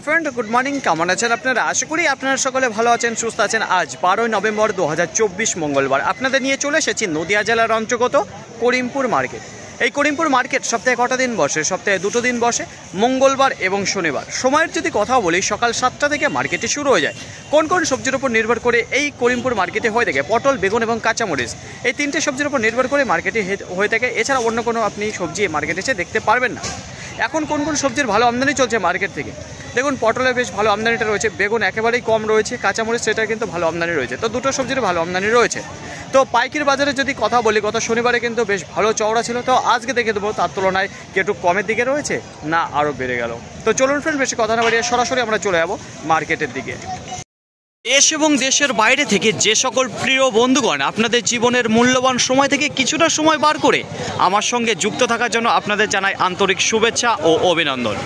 Friend, good morning. কেমন আছেন আপনারা? আশা করি আপনারা সকলে ভালো আছেন, সুস্থ আছেন। আজ 12 নভেম্বর 2024 মঙ্গলবার আপনাদের নিয়ে চলে এসেছি নদিয়া জেলার অন্তর্গত করিমপুর মার্কেট। এই করিমপুর মার্কেট সপ্তাহে কটা দিন বসে? সপ্তাহে 2 দিন বসে, মঙ্গলবার এবং শনিবার। সময়ের যদি কথা বলি, সকাল 7টা থেকে মার্কেটে শুরু হয়ে যায়। কোন কোন সবজির উপর নির্ভর করে এই করিমপুর মার্কেটে হয়ে থাকে? পটল, বেগুন এবং কাঁচামরিচ, এই 3টে সবজির উপর নির্ভর করে মার্কেটে হয়ে থাকে। এছাড়া অন্য কোনো আপনি সবজি মার্কেটে এসে দেখতে পারবেন না। এখন কোন কোন সবজির ভালো আমদানি চলছে মার্কেট থেকে দেখুন। পটলের বেশ ভালো আমদানিটা রয়েছে, বেগুন একেবারেই কম রয়েছে, কাঁচামরিচ সেটা কিন্তু ভালো আমদানি রয়েছে। তো দুটো সবজির ভালো আমদানি রয়েছে। তো পাইকারি বাজারে যদি কথা বলি, গত শনিবারে কিন্তু বেশ ভালো চওড়া ছিল। তো আজকে দেখে দেবো তার তুলনায় কি একটু কমের দিকে রয়েছে না আরও বেড়ে গেল। তো চলুন ফ্রেন্ড, বেশি কথা না বাড়িয়ে সরাসরি আমরা চলে যাবো মার্কেটের দিকে। দেশ এবং দেশের বাইরে থেকে যে সকল প্রিয় বন্ধুগণ আপনাদের জীবনের মূল্যবান সময় থেকে কিছুটা সময় বার করে আমার সঙ্গে যুক্ত থাকার জন্য আপনাদের জানাই আন্তরিক শুভেচ্ছা ও অভিনন্দন।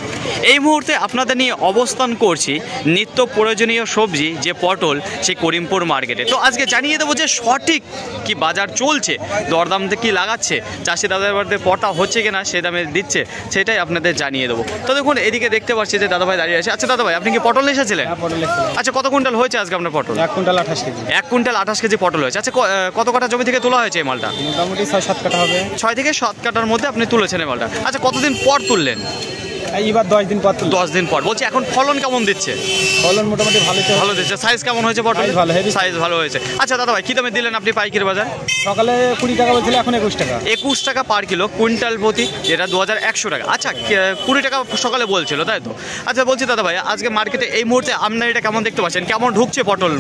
এই মুহূর্তে আপনাদের নিয়ে অবস্থান করছি নিত্য প্রয়োজনীয় সবজি যে পটল, সেই করিমপুর মার্কেটে। তো আজকে জানিয়ে দেবো যে সঠিক কি বাজার চলছে, দরদাম কি লাগাচ্ছে, চাষি দাদাভাইদের পটা হচ্ছে কিনা, সে দামে দিচ্ছে, সেটাই আপনাদের জানিয়ে দেবো। তো দেখুন এদিকে দেখতে পাচ্ছি যে দাদাভাই দাঁড়িয়ে আছে। আচ্ছা দাদাভাই, আপনি কি পটল এসেছিলেন? আচ্ছা, কত কুইন্টাল হয়েছে আজকে আপনার পটল? 1 কুইন্টাল 28 কেজি। 1 কুইন্টাল 28 কেজি পটল হয়েছে। আচ্ছা, কত কাঠা জমি থেকে তোলা হয়েছে এই মালটা? মোটামুটি 6-7 কাঠা হবে। 6 থেকে 7 কাঠার মধ্যে আপনি তুলেছেন এই মালটা। আচ্ছা, কতদিন পর তুললেন? এইবার 10 দিন পর। 10 দিন পর। বলছি এখন ফলন কেমন দিচ্ছে? ফলন মোটামুটি ভালো দিচ্ছে। সাইজ কেমন হয়েছে পটল? ভালো, হেভি সাইজ ভালো হয়েছে। আচ্ছা দাদা ভাই, কি দামে দিলেন আপনি পাইকারি বাজার? সকালে 20 টাকা বলছিল, এখন 21 টাকা। 21 টাকা পার কিলো, কুইন্টাল প্রতি, যেটা 2100 টাকা। আচ্ছা, 20 টাকা সকালে বলছিল, তাই তো? আচ্ছা বলছি দাদা ভাই, আজকে মার্কেটে এই মুহূর্তে আমদানিটা কেমন দেখতে পাচ্ছেন? কেমন ঢুকছে পটল?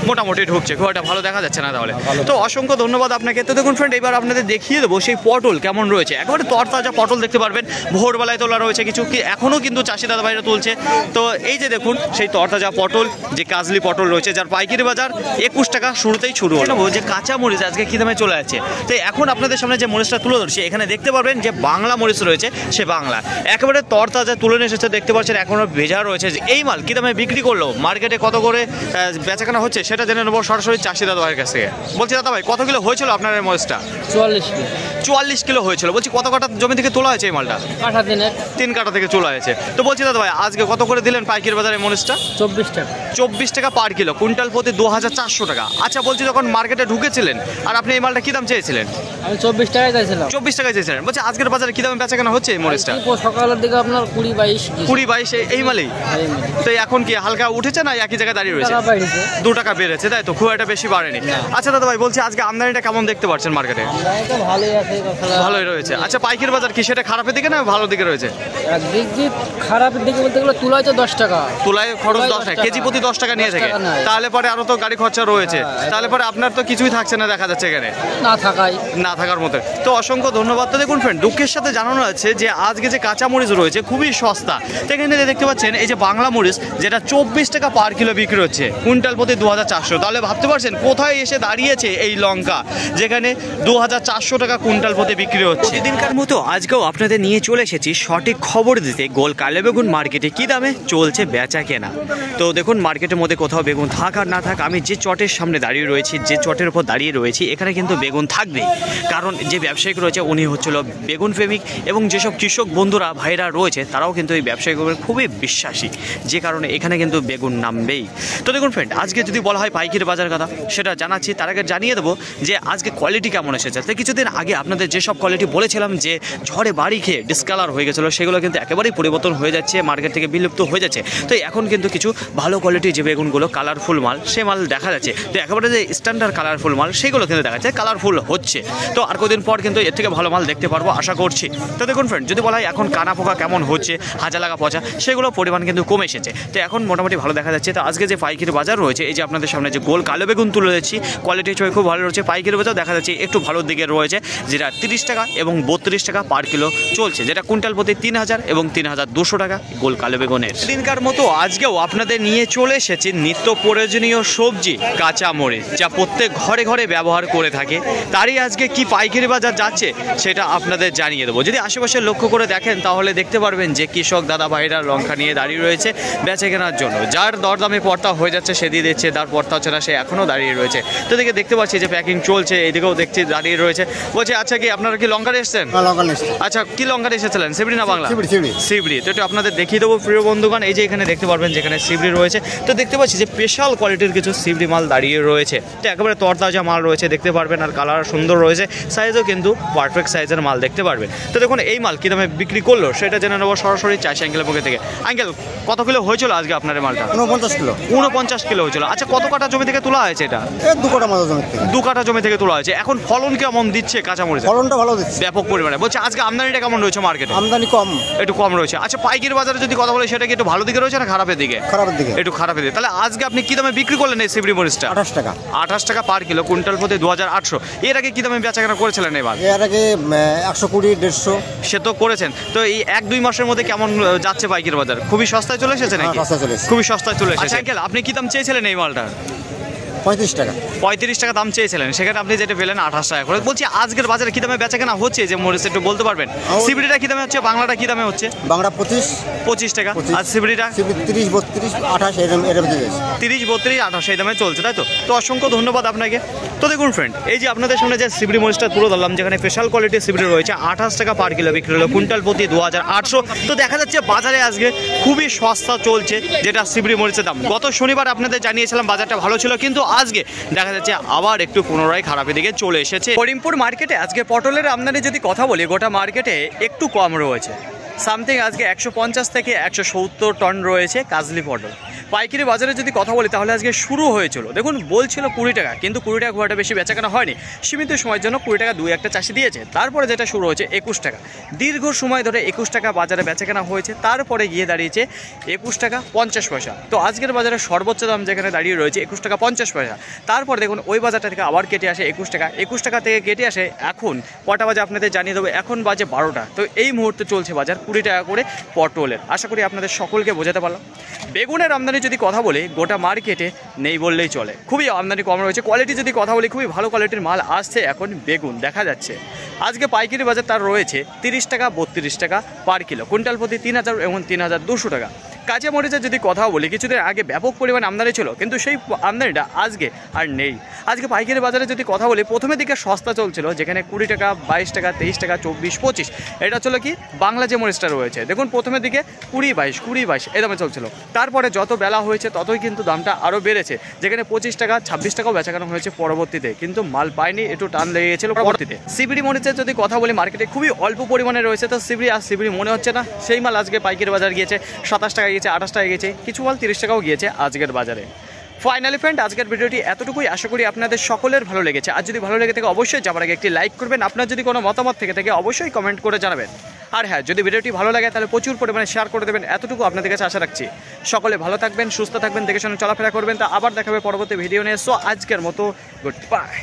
মোটামুটি ঢুকছে, খুব একটা ভালো দেখা যাচ্ছে না তাহলে। তো অসংখ্য ধন্যবাদ আপনাকে। তো দেখুন ফ্রেন্ড, এবার আপনাদের দেখিয়ে দেবো সেই পটল কেমন রয়েছে। একেবারে তরতাজা পটল দেখতে পারবেন, ভোরবেলায় তোলা রয়েছে কিছু, কি এখনও কিন্তু চাষি দাদা ভাইরা তুলছে। তো এই যে দেখুন সেই তরতাজা পটল, যে কাজলি পটল রয়েছে, যার পাইকারি বাজার 21 টাকা শুরুতেই শুরু হলো। যে কাঁচা মরিচ আজকে কী দামে চলে আছে, তো এখন আপনাদের সামনে যে মরিচটা তুলে ধরছি, এখানে দেখতে পারবেন যে বাংলা মরিচ রয়েছে, সে বাংলা একেবারে তরতাজা তুলে নিয়ে এসেছে। দেখতে পাচ্ছেন এখনও ভেজা রয়েছে। এই মাল কী দামে বিক্রি করলো, মার্কেটে কত করে বেচাকেনা হচ্ছে, সেটা জেনে নেবো সরাসরি চাষি দাদা ভাইয়ের কাছ থেকে। বলছি দাদা ভাই, কত কিলো হয়েছিল আপনার এই মরিচটা? 44 কিলো হয়েছিল। বলছি কত কাঠা জমি থেকে তোলা হয়েছে এই মালটা? 3 কাঠা থেকে তোলা হয়েছে। তো বলছি দাদা ভাই, আজকে কত করে দিলেন পাইকারি বাজারে মরিচটা? 24 টাকা পার কিলো, কুইন্টাল প্রতি 2400 টাকা। আচ্ছা বলছি, যখন মার্কেটে ঢুকেছিলেন আর আপনি এই মালটা কী দাম চেয়েছিলেন? আমি 24 টাকায় চাইছিলাম। 24 টাকায় চেয়েছিলেন। বলছি আজকের বাজারে কী দামে বেচাকেনা হচ্ছে এই মরিচটা? সকালের দিকে আপনার 20-22 এই মালেই। তো এখন কি হালকা উঠেছে না একই জায়গায় দাঁড়িয়ে রয়েছে? 2 টাকা বেড়েছে, তাই তো? খুব একটা বেশি বাড়েনি। আচ্ছা দাদা ভাই, বলছি আজকে আমদানিটা কেমন দেখতে পাচ্ছেন মার্কেটে? ভালোই রয়েছে। আচ্ছা, পাইকারি বাজার কি সেটা খারাপের দিকে না ভালো দিকে রয়েছে? খারাপের দিকে বলতে গেলে তুলায় তো 10 টাকা, তুলায় খরচ 10 টাকা, কেজি প্রতি 10 টাকা নিয়ে থাকে। তাহলে পরে আরো তো গাড়ি খরচা রয়েছে, তাহলে পরে আপনার তো কিছুই থাকছে না দেখা যাচ্ছে এখানে, না থাকার মতো। তো অসংখ্য ধন্যবাদ। তো দেখুন ফ্রেন্ড, দুঃখের সাথে জানানো আছে যে আজকে যে কাঁচা মরিচ রয়েছে খুবই সস্তা। তো এখানে দেখতে পাচ্ছেন এই যে বাংলা মরিচ, যেটা 24 টাকা পার কিলো বিক্রি হচ্ছে, কুইন্টাল প্রতি 2400। তাহলে ভাবতে পারছেন কোথায় এসে দাঁড়িয়েছে এই লঙ্কা, যেখানে 2400 টাকা কুইন্টাল প্রতি বিক্রি হচ্ছে। প্রতিদিনকার মতো আজকেও আপনাদের নিয়ে চলে এসেছি সঠিক খবর দিতে গোল কালো বেগুন মার্কেটে কী দামে চলছে বেচা কেনা। তো দেখুন মার্কেটের মধ্যে কোথাও বেগুন থাক আর না থাক, আমি যে চটের সামনে দাঁড়িয়ে রয়েছি, যে চটের উপর দাঁড়িয়ে রয়েছি, এখানে কিন্তু বেগুন থাকবেই। কারণ যে ব্যবসায়িক রয়েছে উনি হচ্ছিল বেগুন প্রেমিক, এবং যেসব কৃষক বন্ধুরা ভাইরা রয়েছে তারাও কিন্তু এই ব্যবসায়িক খুবই বিশ্বাসী, যে কারণে এখানে কিন্তু বেগুন নামবেই। তো দেখুন ফ্রেন্ড, আজকে যদি বলা হয় পাইকারি বাজার কথা, সেটা জানাচ্ছি। তার আগে জানিয়ে দেবো যে আজকে কোয়ালিটি কেমন এসেছে। তো কিছুদিন আগে আপনাদের যেসব কোয়ালিটি বলেছিলাম যে ঝড়ে বাড়ি খেয়ে ডিসকালার হয়ে গেছিলো, সেগুলো কিন্তু একেবারেই পরিবর্তন হয়ে যাচ্ছে, মার্কেট থেকে বিলুপ্ত হয়ে যাচ্ছে। তো এখন কিন্তু কিছু ভালো কোয়ালিটির যে বেগুনগুলো, কালারফুল মাল, সে মাল দেখা যাচ্ছে। তো একেবারে যে স্ট্যান্ডার্ড কালারফুল মাল, সেগুলো কিন্তু দেখা যাচ্ছে কালারফুল হচ্ছে। তো আর কদিন পর কিন্তু এর থেকে ভালো মাল দেখতে পারবো আশা করছি। তো দেখুন ফ্রেন্ড, যদি বলা হয় এখন কানা পোকা কেমন হচ্ছে, হাজা লাগা পচা, সেগুলো পরিমাণ কিন্তু কমে এসেছে। তো এখন মোটামুটি ভালো দেখা যাচ্ছে। তো আজকে যে পাইকারি বাজার রয়েছে, এই যে আপনাদের সামনে যে গোল কালো বেগুন তুলে দিচ্ছি, কোয়ালিটি ছয় খুব ভালো রয়েছে। পাইকারি বাজার দেখা যাচ্ছে একটু ভালোর দিকে রয়েছে, যেটা 30 টাকা এবং 32 টাকা পার কিলো চলছে, যেটা কুইন্টাল প্রতি 3000 এবং 3200 টাকা গোল কালো বেগুনের। দিনকার মতো আজকেও আপনাদের নিয়ে চলে এসেছি নিত্য প্রয়োজনীয় সবজি কাঁচা মরিচ, যা প্রত্যেক ঘরে ঘরে ব্যবহার করে থাকে। তারই আজকে কি পাইকারি বাজার যাচ্ছে সেটা আপনাদের জানিয়ে দেবো। যদি আশেপাশে লক্ষ্য করে দেখেন তাহলে দেখতে পারবেন যে কৃষক দাদা ভাইরা লঙ্কা নিয়ে দাঁড়িয়ে রয়েছে বেচে কেনার জন্য। যার দরদামে পর্তা হয়ে যাচ্ছে সে দিয়ে দিচ্ছে, তার পর্তা হচ্ছে না সে এখনও দাঁড়িয়ে রয়েছে। তো এদিকে দেখতে পাচ্ছি যে প্যাকিং চলছে, এদিকেও দেখছি দাঁড়িয়ে রয়েছে। বলছে আচ্ছা, কি আপনারা কি লঙ্কা এসেছেন? আচ্ছা, কি লঙ্কা এসেছিলেন? সেবরি না বাংলা সিবড়ি। তো একটু আপনাদের দেখিয়ে দেবো প্রিয় বন্ধুগণ, এই যে এখানে দেখতে পারবেন যেখানে সিবড়ি রয়েছে। তো দেখতে পাচ্ছি যে স্পেশাল কোয়ালিটির কিছু সিবড়ি মাল দাঁড়িয়ে রয়েছে। তো একেবারে তরতাজা মাল রয়েছে দেখতে পারবেন, আর কালার সুন্দর রয়েছে, সাইজও কিন্তু পারফেক্ট সাইজের মাল দেখতে পারবেন। তো দেখুন এই মাল কী দামে বিক্রি করলো সেটা জেনে নেবো সরাসরি চাষি আঙ্কেলের পক্ষে থেকে। আঙ্কেল, কত কিলো হয়েছিল আজকে আপনার এই মালটা? 49 কিলো। 49 কিলো হয়েছিল। আচ্ছা, কত কাঠা জমি থেকে তোলা হয়েছে এটা? 2 কাঠা মতো জমি থেকে। 2 কাঠা জমি থেকে তোলা হয়েছে। এখন ফলন কেমন দিচ্ছে কাঁচামরিচ? ফলনটা ভালো দিচ্ছে ব্যাপক পরিমাণে। বলছে আজকে আমদানিটা কেমন রয়েছে মার্কেটে? আমদানি কম, একটু কম রয়েছে। আচ্ছা, পাইকারি বাজারে যদি কথা বলে সেটা কি একটু ভালো দিকে রয়েছে না খারাপের দিকে? খারাপের দিকে। একটু খারাপের দিকে। তাহলে আজকে আপনি কি দামে বিক্রি করলেন এই সিবড়ি মরিচটা? 28 টাকা। 28 টাকা পার কিলো, কুইন্টাল প্রতি 2800। এর আগে কি দামে বেচাকেনা করেছিলেন এবার? এর আগে 120, 150 সে তো করেছেন। তো এই 1-2 মাসের মধ্যে কেমন যাচ্ছে পাইকারি বাজার? খুবই সস্তায় চলে এসেছে নাকি? সস্তায় চলে এসেছে। খুবই সস্তায় চলে এসেছে। আঙ্কেল, আপনি কি দাম চেয়েছিলেন এই মালটার? 35 টাকা। 35 টাকা দাম চেয়েছিলেন, সেখানে আপনি যেটা পেলেন 28 টাকা করে। বলছি আজকের বাজারে কি দামে বেচাকেনা হচ্ছে যে মরিচ একটু বলতে পারবেন? সিবড়িটা কি দামে হচ্ছে, বাংলাটা কি দামে হচ্ছে? বাংলা 25 টাকা। আর সিবড়িটা 30, 32, 28 এরকম দিয়ে যাচ্ছে। 30, 32, 28 এই দামে চলছে, তাই তো? তো অসংখ্য ধন্যবাদ আপনাকে। তো দেখুন ফ্রেন্ড, এই যে আপনাদের সামনে যে সিবড়ি মরিচটা তুলে ধরলাম, যেখানে স্পেশাল কোয়ালিটির সিবড়ি রয়েছে, 28 টাকা পার কিলো বিক্রি হলো, কুইন্টাল প্রতি 2800। তো দেখা যাচ্ছে বাজারে আজকে খুবই সস্তা চলছে যেটা সিবড়ি মরিচের দাম। গত শনিবার আপনাদের জানিয়েছিলাম বাজারটা ভালো ছিল, কিন্তু আজকে দেখা যাচ্ছে আবার একটু পুনরায় খারাপের দিকে চলে এসেছে। করিমপুর মার্কেটে আজকে পটলের আমদানি যদি কথা বলি, গোটা মার্কেটে একটু কম রয়েছে। সামথিং আজকে 150 থেকে 170 টন রয়েছে কাজলি পটল। পাইকারি বাজারে যদি কথা বলি তাহলে আজকে শুরু হয়েছিল, দেখুন বলছিল 20 টাকা, কিন্তু 20 টাকা খুব একটা বেশি বেচাকেনা হয়নি। সীমিত সময়ের জন্য 20 টাকা 2-1টা চাষি দিয়েছে। তারপরে যেটা শুরু হয়েছে 21 টাকা। দীর্ঘ সময় ধরে 21 টাকা বাজারে বেচাকেনা হয়েছে, তারপরে গিয়ে দাঁড়িয়েছে 21 টাকা 50 পয়সা। তো আজকের বাজারে সর্বোচ্চ দাম যেখানে দাঁড়িয়ে রয়েছে 21 টাকা 50 পয়সা। তারপর দেখুন ওই বাজারটা থেকে আবার কেটে আসে 21 টাকা। 21 টাকা থেকে কেটে আসে এখন কটা বাজে আপনাদের জানিয়ে দেবো, এখন বাজে 12টা। তো এই মুহূর্তে চলছে বাজার 20 টাকা করে পটলের। আশা করি আপনাদের সকলকে বোঝাতে পারলাম। বেগুনের আমদানি যদি কথা বলি, গোটা মার্কেটে নেই বললেই চলে, খুবই আমদানি কম রয়েছে। কোয়ালিটি যদি কথা বলি, খুবই ভালো কোয়ালিটির মাল আসছে এখন বেগুন দেখা যাচ্ছে। আজকে পাইকারি বাজার তার রয়েছে 30 টাকা 32 টাকা পার কিলো, কুইন্টাল প্রতি 3000 এবং 3200 টাকা। কাঁচা মরিচের যদি কথা বলি, কিছুদিন আগে ব্যাপক পরিমাণ আমদানি ছিল, কিন্তু সেই আমদানিটা আজকে আর নেই। আজকে পাইকারি বাজারে যদি কথা বলি, প্রথমের দিকে সস্তা চলছিল, যেখানে 20 টাকা 22 টাকা 23 টাকা 24 25। এটা ছিল কি বাংলা যে মরিচটা রয়েছে, দেখুন প্রথমের দিকে 20-22 এই দামে চলছিল। তারপরে যত বেলা হয়েছে ততই কিন্তু দামটা আরও বেড়েছে, যেখানে 25 টাকা 26 টাকাও বেচাকেনা হয়েছে পরবর্তীতে, কিন্তু মাল পায়নি, একটু টান লেগে গেছিল পরবর্তীতে। সিবড়ি মরিচের যদি কথা বলি, মার্কেটে খুবই অল্প পরিমাণে রয়েছে। তো সিবড়ি মনে হচ্ছে না, সেই মাল আজকে পাইকারি বাজার গিয়েছে 27 টাকা গিয়েছে, 28 টাকা গিয়েছে, কিছু মাল 30 টাকাও গিয়েছে আজকের বাজারে। ফাইনালি ফ্রেন্ড, আজকের ভিডিওটি এতটুকুই। আশা করি আপনাদের সকলের ভালো লেগেছে। আর যদি ভালো লেগে থাকে অবশ্যই যাবার আগে একটি লাইক করবেন। আপনার যদি কোনো মতামত থেকে থাকে অবশ্যই কমেন্ট করে জানাবেন। আর হ্যাঁ, যদি ভিডিওটি ভালো লাগে তাহলে প্রচুর পরিমাণে শেয়ার করে দেবেন, এতটুকু আপনাদের কাছে আশা রাখছি। সকলে ভালো থাকবেন, সুস্থ থাকবেন, দেখে শুনে চলাফেরা করবেন। তা আবার দেখাবে পরবর্তী ভিডিও নিয়ে। সো আজকের মতো গুড বাই।